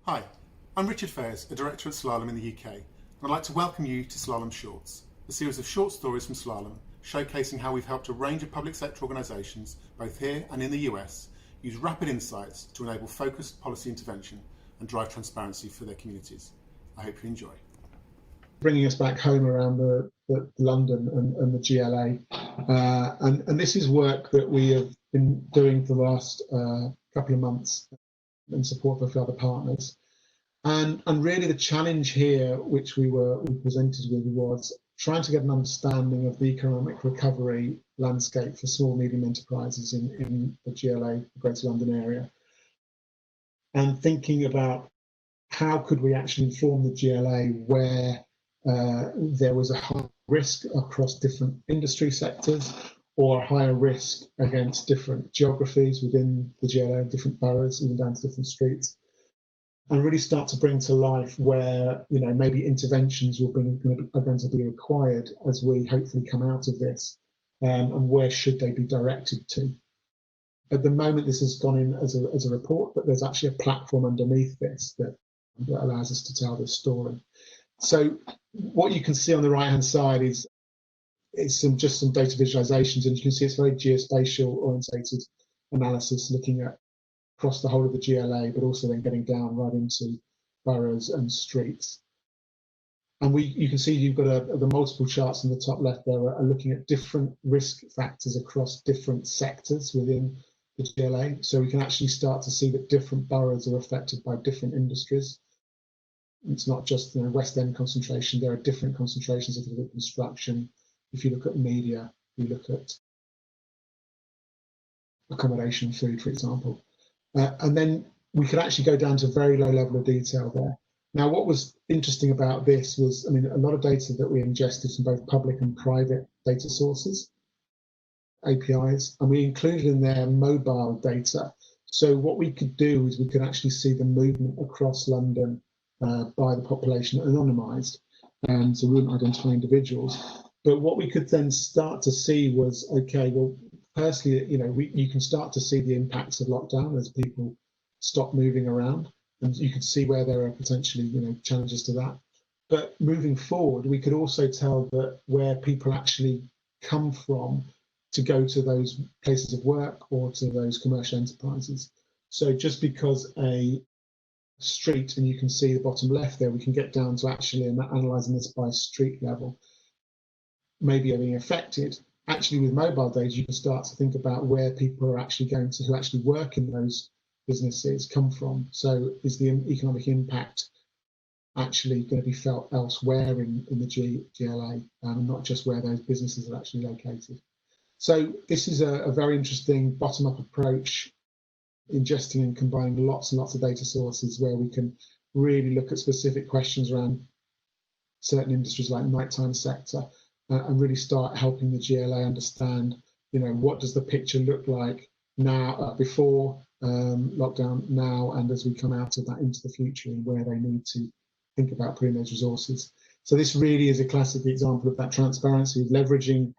Hi, I'm Richard Fairs, a director at Slalom in the UK, and I'd like to welcome you to Slalom Shorts, a series of short stories from Slalom showcasing how we've helped a range of public sector organisations, both here and in the US, use rapid insights to enable focused policy intervention and drive transparency for their communities. I hope you enjoy. Bringing us back home around the London and the GLA, and this is work that we have been doing for the last couple of months in support of other partners, and really the challenge here, which we presented with, was trying to get an understanding of the economic recovery landscape for small medium enterprises in the GLA, the Greater London area, and thinking about how could we actually inform the GLA where there was a high risk across different industry sectors, or a higher risk against different geographies within the GLA, different boroughs, even down to different streets, and really start to bring to life where maybe interventions are going to be required as we hopefully come out of this, and where should they be directed to. At the moment, this has gone in as a report, but there's actually a platform underneath this that allows us to tell this story. So what you can see on the right-hand side is just some data visualizations, and you can see it's very geospatial orientated analysis, looking at across the whole of the GLA, but also then getting down right into boroughs and streets. And you can see you've got the multiple charts in the top left there are looking at different risk factors across different sectors within the GLA. So we can actually start to see that different boroughs are affected by different industries. It's not just West End concentration, there are different concentrations if you look at construction, if you look at media, you look at accommodation and food, for example. And then we could actually go down to a very low level of detail there. Now, what was interesting about this was, a lot of data that we ingested from both public and private data sources, APIs, and we included in there mobile data. So what we could do is we could actually see the movement across London by the population anonymised, and so we wouldn't identify individuals. But what we could then start to see was, okay, well, firstly, you can start to see the impacts of lockdown as people stop moving around, and you can see where there are potentially, challenges to that. But moving forward, we could also tell that where people actually come from to go to those places of work or to those commercial enterprises. So just because a street, and you can see the bottom left there, we can get down to actually analysing this by street level, maybe are being affected. Actually, with mobile data, you can start to think about where people are actually going to, who actually work in those businesses, come from. So is the economic impact actually going to be felt elsewhere in the GLA, not just where those businesses are actually located? So this is a very interesting bottom-up approach, ingesting and combining lots and lots of data sources where we can really look at specific questions around certain industries like nighttime sector, and really start helping the GLA understand, what does the picture look like now, before lockdown, now, and as we come out of that into the future, and where they need to think about putting those resources. So this really is a classic example of that transparency, leveraging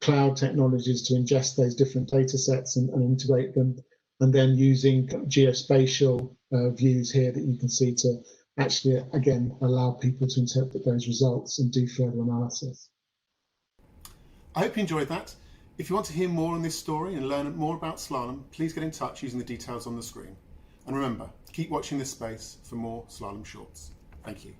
cloud technologies to ingest those different data sets and integrate them, and then using geospatial views here that you can see to actually, again, allow people to interpret those results and do further analysis. I hope you enjoyed that. If you want to hear more on this story and learn more about Slalom, please get in touch using the details on the screen. And remember, keep watching this space for more Slalom Shorts. Thank you.